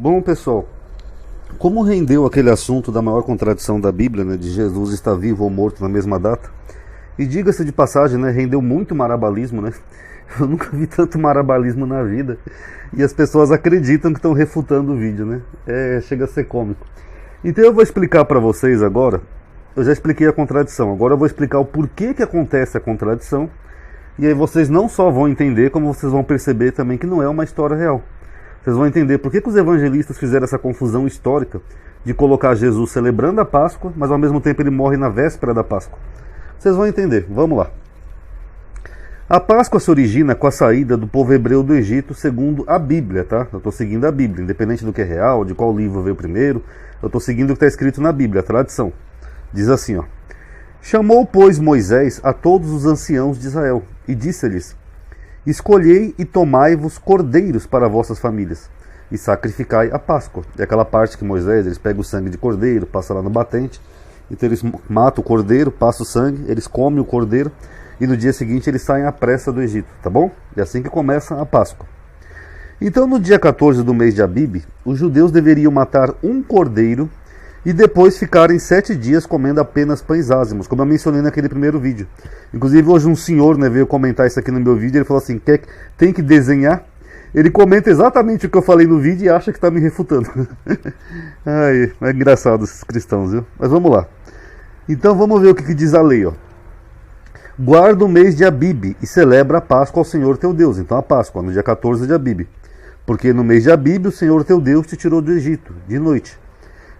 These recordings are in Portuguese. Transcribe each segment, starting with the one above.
Bom, pessoal, como rendeu aquele assunto da maior contradição da Bíblia, né, de Jesus estar vivo ou morto na mesma data? E diga-se de passagem, né, rendeu muito marabalismo, né? Eu nunca vi tanto marabalismo na vida. E as pessoas acreditam que estão refutando o vídeo, né? Chega a ser cômico. Então eu vou explicar para vocês agora. Eu já expliquei a contradição. Agora eu vou explicar o porquê que acontece a contradição. E aí vocês não só vão entender, como vocês vão perceber também que não é uma história real. Vocês vão entender por que os evangelistas fizeram essa confusão histórica de colocar Jesus celebrando a Páscoa, mas ao mesmo tempo ele morre na véspera da Páscoa. Vocês vão entender, vamos lá. A Páscoa se origina com a saída do povo hebreu do Egito, segundo a Bíblia, tá? Eu estou seguindo a Bíblia, independente do que é real, de qual livro veio primeiro, eu estou seguindo o que está escrito na Bíblia, a tradição. Diz assim, ó: chamou, pois, Moisés a todos os anciãos de Israel, e disse-lhes: escolhei e tomai-vos cordeiros para vossas famílias, e sacrificai a Páscoa. É aquela parte que Moisés, eles pegam o sangue de cordeiro, passam lá no batente, então eles matam o cordeiro, passam o sangue, eles comem o cordeiro, e no dia seguinte eles saem à pressa do Egito, tá bom? É assim que começa a Páscoa. Então no dia 14 do mês de Abib, os judeus deveriam matar um cordeiro, e depois ficarem 7 dias comendo apenas pães ázimos, como eu mencionei naquele primeiro vídeo. Inclusive hoje um senhor, né, veio comentar isso aqui no meu vídeo, ele falou assim, tem que desenhar? Ele comenta exatamente o que eu falei no vídeo e acha que está me refutando. Ai, é engraçado esses cristãos, viu? Mas vamos lá. Então vamos ver o que diz a lei, ó. Guarda o mês de Abib e celebra a Páscoa ao Senhor teu Deus. Então a Páscoa, no dia 14 de Abib. Porque no mês de Abib o Senhor teu Deus te tirou do Egito, de noite.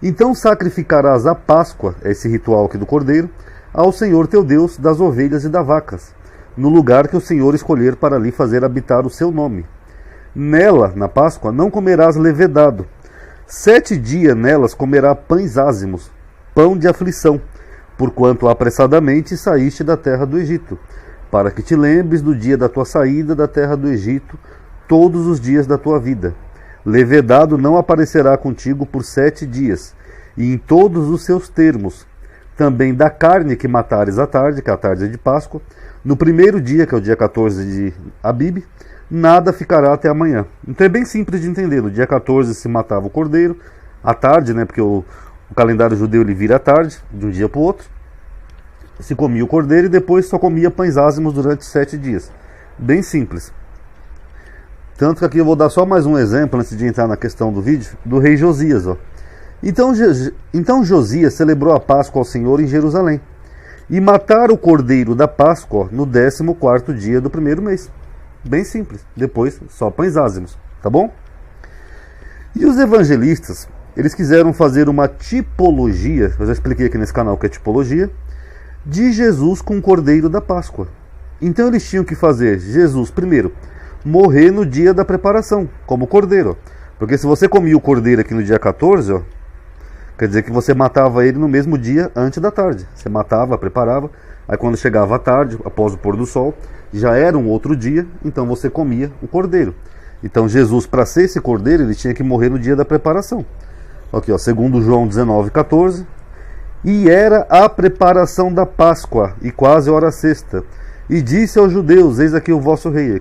Então sacrificarás a Páscoa, esse ritual aqui do cordeiro, ao Senhor teu Deus das ovelhas e das vacas, no lugar que o Senhor escolher para ali fazer habitar o seu nome. Nela, na Páscoa, não comerás levedado. 7 dias nelas comerá pães ázimos, pão de aflição, porquanto apressadamente saíste da terra do Egito, para que te lembres do dia da tua saída da terra do Egito, todos os dias da tua vida. Levedado não aparecerá contigo por 7 dias, e em todos os seus termos. Também da carne que matares à tarde, que é a tarde de Páscoa, no primeiro dia, que é o dia 14 de Abib, nada ficará até amanhã. Então é bem simples de entender. No dia 14 se matava o cordeiro, à tarde, né, porque o calendário judeu ele vira à tarde, de um dia para o outro. Se comia o cordeiro e depois só comia pães ázimos durante 7 dias. Bem simples. Tanto que aqui eu vou dar só mais um exemplo, antes de entrar na questão do vídeo, do rei Josias. Ó. Então Josias celebrou a Páscoa ao Senhor em Jerusalém, e mataram o cordeiro da Páscoa no 14º dia do primeiro mês. Bem simples. Depois, só pães ázimos. Tá bom? E os evangelistas, eles quiseram fazer uma tipologia, eu já expliquei aqui nesse canal o que é tipologia, de Jesus com o cordeiro da Páscoa. Então eles tinham que fazer Jesus, primeiro, morrer no dia da preparação, como cordeiro. Porque se você comia o cordeiro aqui no dia 14, ó, quer dizer que você matava ele no mesmo dia antes da tarde. Você matava, preparava, aí quando chegava a tarde, após o pôr do sol, já era um outro dia, então você comia o cordeiro. Então Jesus, para ser esse cordeiro, ele tinha que morrer no dia da preparação. Aqui, ó, segundo João 19:14. E era a preparação da Páscoa, e quase hora sexta. E disse aos judeus, eis aqui o vosso rei.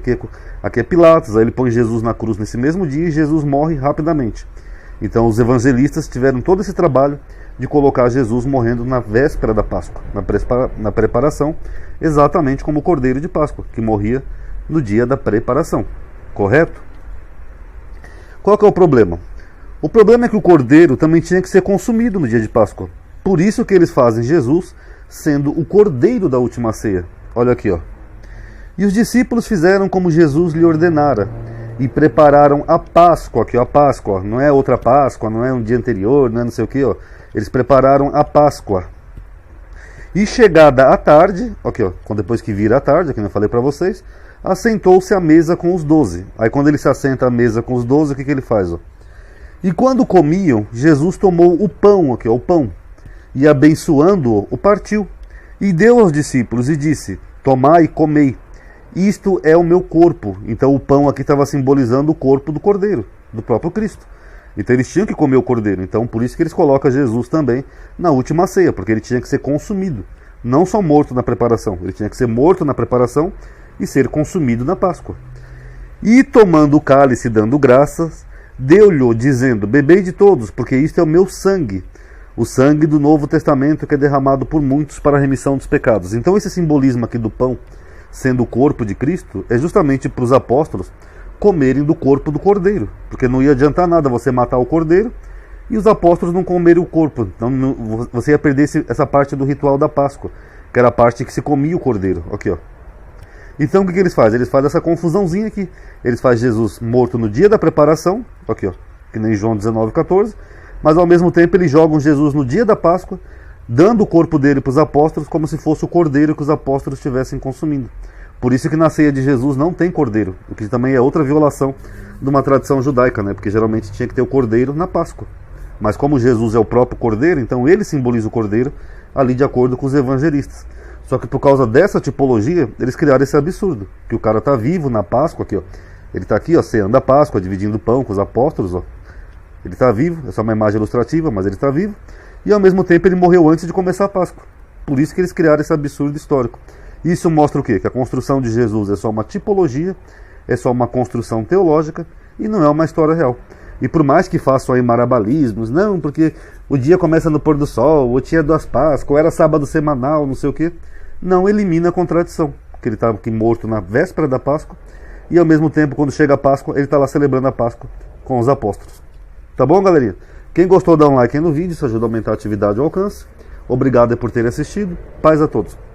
Aqui é Pilatos, aí ele põe Jesus na cruz nesse mesmo dia e Jesus morre rapidamente. Então os evangelistas tiveram todo esse trabalho de colocar Jesus morrendo na véspera da Páscoa, na preparação, exatamente como o cordeiro de Páscoa, que morria no dia da preparação. Correto? Qual que é o problema? O problema é que o cordeiro também tinha que ser consumido no dia de Páscoa. Por isso que eles fazem Jesus sendo o cordeiro da última ceia. Olha aqui, ó. E os discípulos fizeram como Jesus lhe ordenara, e prepararam a Páscoa, aqui ó, a Páscoa, não é outra Páscoa, não é um dia anterior, não é não sei o que, ó. Eles prepararam a Páscoa. E chegada a tarde, aqui ó, depois que vira a tarde, aqui eu falei para vocês, assentou-se à mesa com os 12. Aí quando ele se assenta à mesa com os 12, o que ele faz, ó? E quando comiam, Jesus tomou o pão, aqui ó, o pão, e abençoando-o, o partiu, e deu aos discípulos, e disse, tomai e comei, isto é o meu corpo. Então o pão aqui estava simbolizando o corpo do cordeiro, do próprio Cristo. Então eles tinham que comer o cordeiro. Então por isso que eles colocam Jesus também na última ceia, porque ele tinha que ser consumido, não só morto na preparação. Ele tinha que ser morto na preparação e ser consumido na Páscoa. E tomando o cálice, dando graças, deu-lhe, dizendo: bebei de todos, porque isto é o meu sangue, o sangue do Novo Testamento, que é derramado por muitos para a remissão dos pecados. Então esse simbolismo aqui do pão, sendo o corpo de Cristo, é justamente para os apóstolos comerem do corpo do cordeiro, porque não ia adiantar nada você matar o cordeiro e os apóstolos não comerem o corpo. Então você ia perder essa parte do ritual da Páscoa, que era a parte que se comia o cordeiro. Aqui, ó. Então o que eles fazem? Eles fazem essa confusãozinha aqui. Eles fazem Jesus morto no dia da preparação, aqui, ó, que nem João 19,14, mas ao mesmo tempo eles jogam Jesus no dia da Páscoa, dando o corpo dele para os apóstolos como se fosse o cordeiro que os apóstolos estivessem consumindo. Por isso que na ceia de Jesus não tem cordeiro, o que também é outra violação de uma tradição judaica, né? Porque geralmente tinha que ter o cordeiro na Páscoa. Mas como Jesus é o próprio cordeiro, então ele simboliza o cordeiro ali de acordo com os evangelistas. Só que por causa dessa tipologia, eles criaram esse absurdo, que o cara está vivo na Páscoa, aqui, ó. Ele está aqui, ó, ceando a Páscoa, dividindo o pão com os apóstolos, ó. Ele está vivo, é só uma imagem ilustrativa, mas ele está vivo. E ao mesmo tempo ele morreu antes de começar a Páscoa. Por isso que eles criaram esse absurdo histórico. Isso mostra o quê? Que a construção de Jesus é só uma tipologia, é só uma construção teológica e não é uma história real. E por mais que façam aí marabalismos, não, porque o dia começa no pôr do sol, o dia das Páscoas, ou era sábado semanal, não sei o quê, não elimina a contradição. Que ele estava aqui morto na véspera da Páscoa e ao mesmo tempo, quando chega a Páscoa, ele está lá celebrando a Páscoa com os apóstolos. Tá bom, galerinha? Quem gostou, dá um like aí no vídeo, isso ajuda a aumentar a atividade e o alcance. Obrigado por terem assistido. Paz a todos.